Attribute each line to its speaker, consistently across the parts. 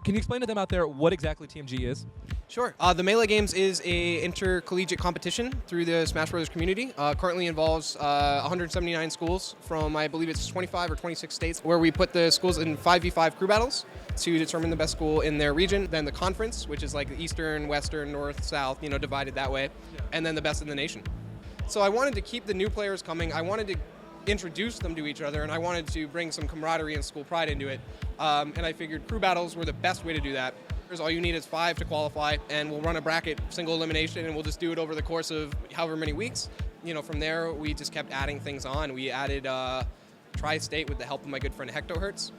Speaker 1: Can you explain to them out there what exactly TMG is?
Speaker 2: Sure. The Melee Games is a intercollegiate competition through the Smash Brothers community. Currently involves 179 schools from, I believe it's 25 or 26 states, where we put the schools in 5v5 crew battles to determine the best school in their region. Then the conference, which is like the Eastern, Western, North, South, divided that way. And then the best in the nation. So I wanted to keep the new players coming. I wanted to introduce them to each other, and I wanted to bring some camaraderie and school pride into it. And I figured crew battles were the best way to do that. All you need is 5 to qualify, and we'll run a bracket, single elimination, and we'll just do it over the course of however many weeks. From there, we just kept adding things on. We added Tri-State with the help of my good friend Hectohertz.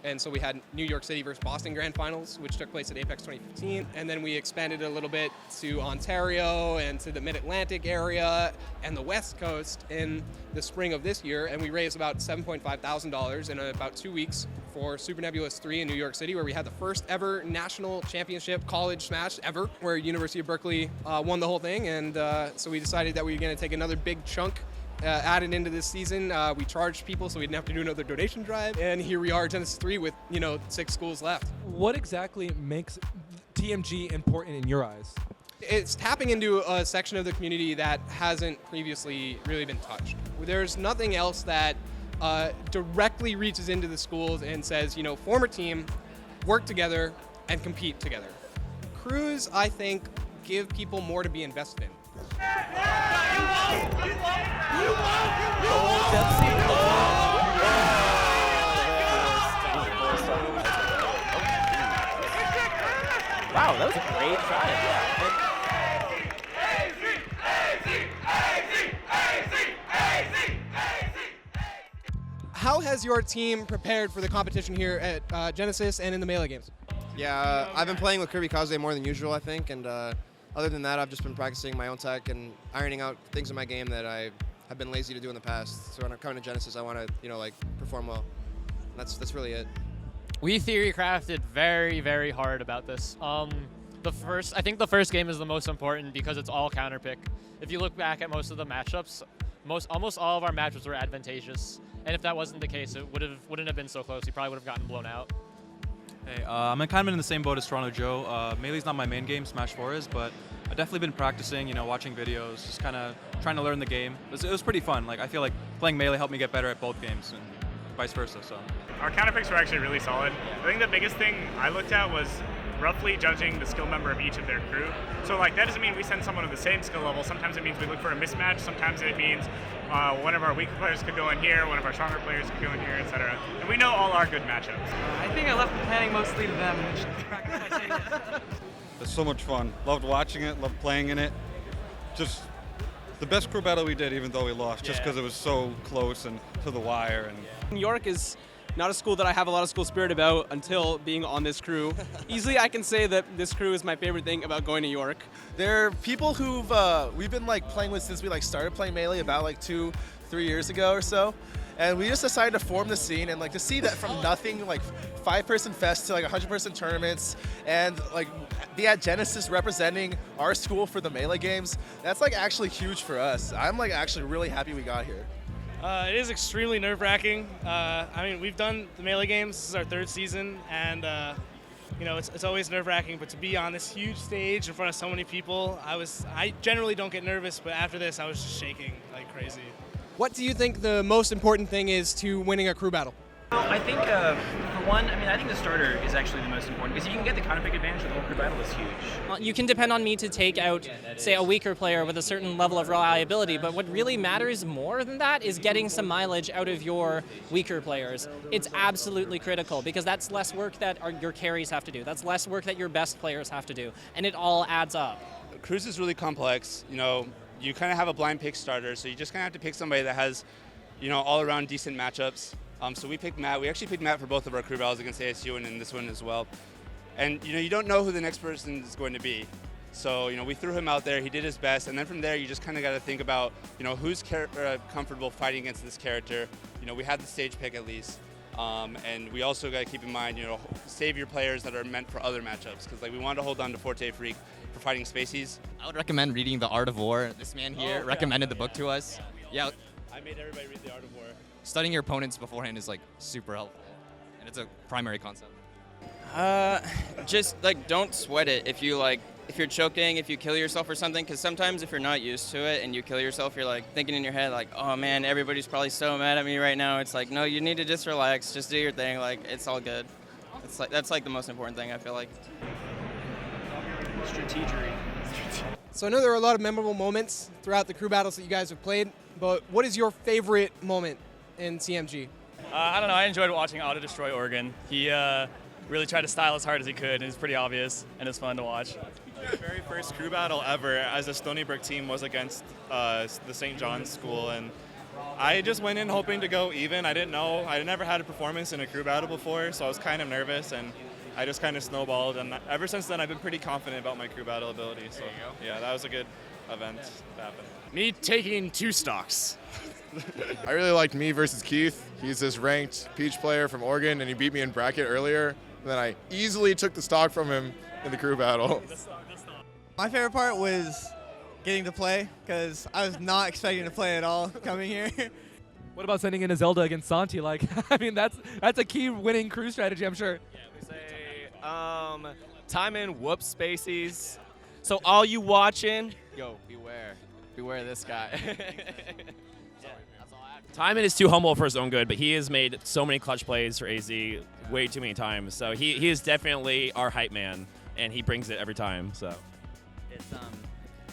Speaker 2: And so we had New York City versus Boston Grand Finals, which took place at Apex 2015. And then we expanded a little bit to Ontario and to the Mid-Atlantic area and the West Coast in the spring of this year. And we raised about $7,500 in about 2 weeks for Super Nebulous 3 in New York City, where we had the first ever national championship college Smash ever, where University of Berkeley won the whole thing. And so we decided that we were going to take another big chunk added into this season. We charged people so we didn't have to do another donation drive. And here we are, Genesis 3, with 6 schools left.
Speaker 1: What exactly makes TMG important in your eyes?
Speaker 2: It's tapping into a section of the community that hasn't previously really been touched. There's nothing else that directly reaches into the schools and says, form a team, work together, and compete together. Crews, I think, give people more to be invested in.
Speaker 3: Wow, that was a great try.
Speaker 2: How has your team prepared for the competition here at Genesis and in the Melee Games?
Speaker 4: Yeah, I've been playing with Kirby Kaze more than usual, I think, and other than that, I've just been practicing my own tech and ironing out things in my game that I have been lazy to do in the past. So when I'm coming to Genesis, I want to, perform well. And that's really it.
Speaker 5: We theory crafted very, very hard about this. I think the first game is the most important because it's all counter pick. If you look back at most of the matchups, almost all of our matchups were advantageous. And if that wasn't the case, it wouldn't have been so close. We probably would have gotten blown out.
Speaker 6: Hey, I'm kind of in the same boat as Toronto Joe. Melee's not my main game, Smash 4 is, but I've definitely been practicing, watching videos, just kind of trying to learn the game. It was pretty fun. I feel like playing Melee helped me get better at both games and vice versa. So
Speaker 7: our counter picks were actually really solid. I think the biggest thing I looked at was roughly judging the skill member of each of their crew. So that doesn't mean we send someone of the same skill level. Sometimes it means we look for a mismatch. Sometimes it means one of our weaker players could go in here, one of our stronger players could go in here, etc. And we know all our good matchups.
Speaker 8: I think I left the planning mostly to them.
Speaker 9: It's so much fun. Loved watching it, loved playing in it. Just the best crew battle we did, even though we lost, just because it was so close and to the wire. And
Speaker 10: New York is not a school that I have a lot of school spirit about until being on this crew. Easily I can say that this crew is my favorite thing about going to York.
Speaker 11: They're people who've we've been playing with since we started playing Melee about 2-3 years ago or so. And we just decided to form the scene and to see that from nothing, 5-person fest to 100-person tournaments, and be at Genesis representing our school for the Melee Games. That's actually huge for us. I'm actually really happy we got here.
Speaker 12: It is extremely nerve-wracking. We've done the Melee Games. This is our 3rd season, and it's always nerve-wracking. But to be on this huge stage in front of so many people, I generally don't get nervous, but after this, I was just shaking like crazy.
Speaker 2: What do you think the most important thing is to winning a crew battle?
Speaker 3: I think, for one, I think the starter is actually the most important, because if you can get the counter pick advantage, the whole crew battle is huge.
Speaker 13: You can depend on me to take out, say, a weaker player with a certain level of reliability, but what really matters more than that is getting some mileage out of your weaker players. It's absolutely critical, because that's less work that your carries have to do. That's less work that your best players have to do, and it all adds up.
Speaker 14: Crews is really complex. You kind of have a blind pick starter, so you just kind of have to pick somebody that has, all-around decent matchups. So we picked Matt. We actually picked Matt for both of our crew battles against ASU and in this one as well. And, you don't know who the next person is going to be. So, we threw him out there. He did his best. And then from there, you just kind of got to think about, who's comfortable fighting against this character. We had the stage pick at least. And we also got to keep in mind, save your players that are meant for other matchups. Because, we wanted to hold on to Forte Freak for fighting Spacies.
Speaker 15: I would recommend reading The Art of War. This man here recommended the book to us. Yeah.
Speaker 14: I made everybody read The Art of War.
Speaker 15: Studying your opponents beforehand is super helpful, and it's a primary concept.
Speaker 16: Just like don't sweat it if you're choking, if you kill yourself or something, because sometimes if you're not used to it and you kill yourself, you're like thinking in your head like, oh man, everybody's probably so mad at me right now. It's like, no, you need to just relax, just do your thing, like it's all good. That's like the most important thing, I feel like.
Speaker 3: Strategery.
Speaker 2: So I know there are a lot of memorable moments throughout the crew battles that you guys have played, but what is your favorite moment in CMG?
Speaker 17: I don't know. I enjoyed watching Auto Destroy Oregon. He really tried to style as hard as he could, and it's pretty obvious, and it's fun to watch.
Speaker 18: Our very first crew battle ever as a Stony Brook team was against the St. John's school, and I just went in hoping to go even. I didn't know. I never had a performance in a crew battle before, so I was kind of nervous, and I just kind of snowballed. And ever since then, I've been pretty confident about my crew battle ability. So yeah, that was a good event that happened.
Speaker 19: Me taking 2 stocks.
Speaker 20: I really liked me versus Keith. He's this ranked Peach player from Oregon, and he beat me in bracket earlier. And then I easily took the stock from him in the crew battle.
Speaker 21: My favorite part was getting to play, because I was not expecting to play at all coming here.
Speaker 1: What about sending in a Zelda against Santi? Like, I mean, that's a key winning crew strategy, I'm sure.
Speaker 22: Time in whoop spacies. So all you watching, yo, beware this guy. Timon is too humble for his own good, but he has made so many clutch plays for AZ way too many times. So he is definitely our hype man, and he brings it every time. So
Speaker 23: it's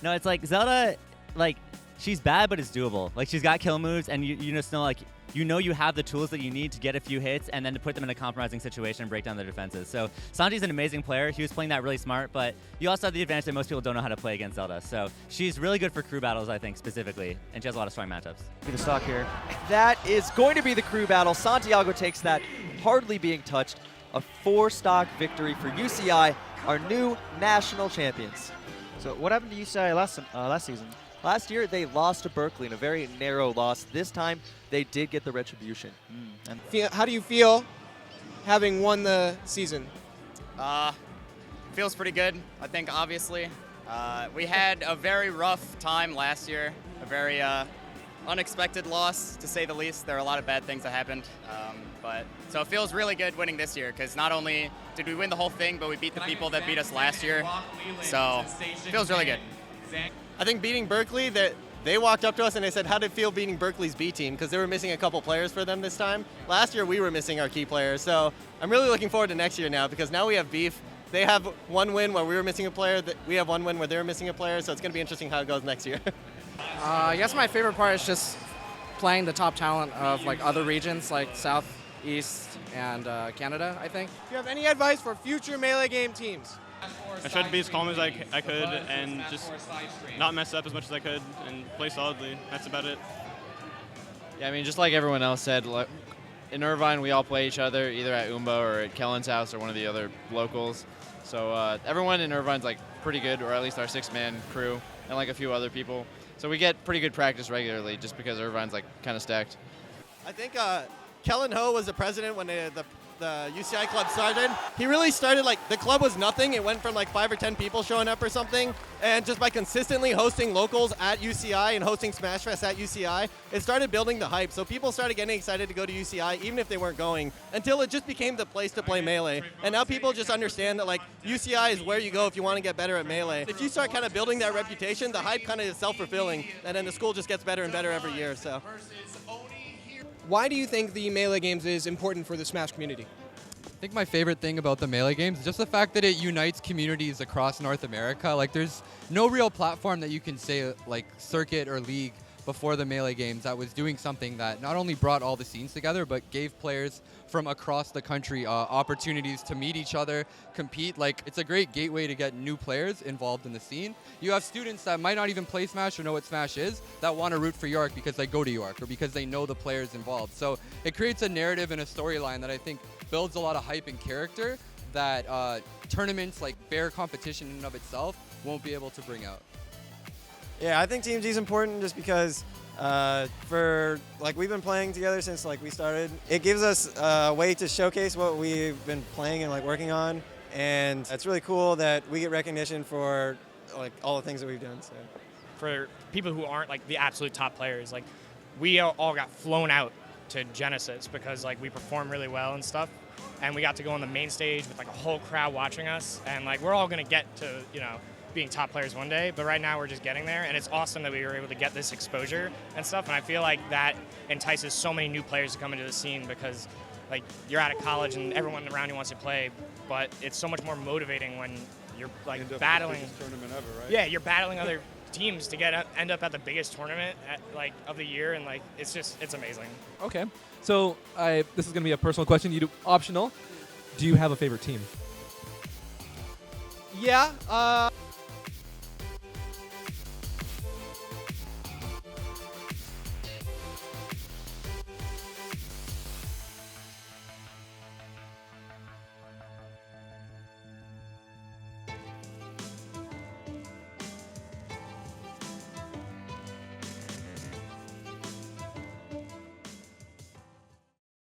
Speaker 23: no, it's like Zelda, like she's bad, but it's doable. Like she's got kill moves, and you just know like you have the tools that you need to get a few hits and then to put them in a compromising situation and break down their defenses. So Sanji's an amazing player. He was playing that really smart, but you also have the advantage that most people don't know how to play against Zelda. So she's really good for crew battles, I think, specifically, and she has a lot of strong matchups.
Speaker 24: The stock here. That is going to be the crew battle. Santiago takes that, hardly being touched. A 4-stock victory for UCI, our new national champions.
Speaker 25: So what happened to UCI last season?
Speaker 24: Last year, they lost to Berkeley in a very narrow loss. This time, they did get the retribution.
Speaker 2: How do you feel having won the season?
Speaker 15: Feels pretty good, I think, obviously. We had a very rough time last year, a very unexpected loss, to say the least. There are a lot of bad things that happened. So it feels really good winning this year, because not only did we win the whole thing, but we beat the people that beat us last year. So it feels really good.
Speaker 26: I think beating Berkeley, they walked up to us and they said, how did it feel beating Berkeley's B team? Because they were missing a couple players for them this time. Last year, we were missing our key players. So I'm really looking forward to next year now, because now we have beef. They have one win where we were missing a player. We have one win where they were missing a player. So it's going to be interesting how it goes next year.
Speaker 8: I guess my favorite part is just playing the top talent of like other regions like South, East, and Canada, I think.
Speaker 2: Do you have any advice for future Melee game teams?
Speaker 18: I tried to be as calm as I could and just not mess up as much as I could and play solidly. That's about it.
Speaker 27: Yeah, I mean, just like everyone else said, in Irvine we all play each other either at Umba or at Kellen's house or one of the other locals. So everyone in Irvine's like pretty good, or at least our 6-man crew and like a few other people. So we get pretty good practice regularly just because Irvine's like kind of stacked.
Speaker 26: I think Kellen Ho was the president when the UCI club started. He really started like, the club was nothing. It went from like 5 or 10 people showing up or something. And just by consistently hosting locals at UCI and hosting Smash Fest at UCI, it started building the hype. So people started getting excited to go to UCI, even if they weren't going, until it just became the place to play Melee. And now people just understand that like UCI is where you go if you want to get better at Melee. If you start kind of building that reputation, the hype kind of is self-fulfilling. And then the school just gets better and better every year. So.
Speaker 2: Why do you think the Melee games is important for the Smash community?
Speaker 28: I think my favorite thing about the Melee games is just the fact that it unites communities across North America. Like, there's no real platform that you can say, like Circuit or League, before the Melee games that was doing something that not only brought all the scenes together, but gave players from across the country opportunities to meet each other, compete. Like, it's a great gateway to get new players involved in the scene. You have students that might not even play Smash or know what Smash is that want to root for York because they go to York or because they know the players involved. So it creates a narrative and a storyline that I think builds a lot of hype and character that tournaments like fair competition in and of itself won't be able to bring out.
Speaker 29: Yeah, I think TMG is important just because we've been playing together since we started. It gives us a way to showcase what we've been playing and working on, and it's really cool that we get recognition for all the things that we've done. So.
Speaker 30: For people who aren't the absolute top players, we all got flown out
Speaker 4: to Genesis because like we perform really well and stuff, and we got to go on the main stage with like a whole crowd watching us, and like we're all gonna get to being top players one day, but right now we're just getting there, and it's awesome that we were able to get this exposure and stuff, and I feel like that entices so many new players to come into the scene because like you're out of college and everyone around you wants to play, but it's so much more motivating when you're like battling
Speaker 5: tournament ever, right?
Speaker 4: Yeah, you're battling other teams to end up at the biggest tournament of the year, and like it's amazing.
Speaker 1: Okay, so this is gonna be a personal question. You do optional. Do you have a favorite team?
Speaker 26: Yeah,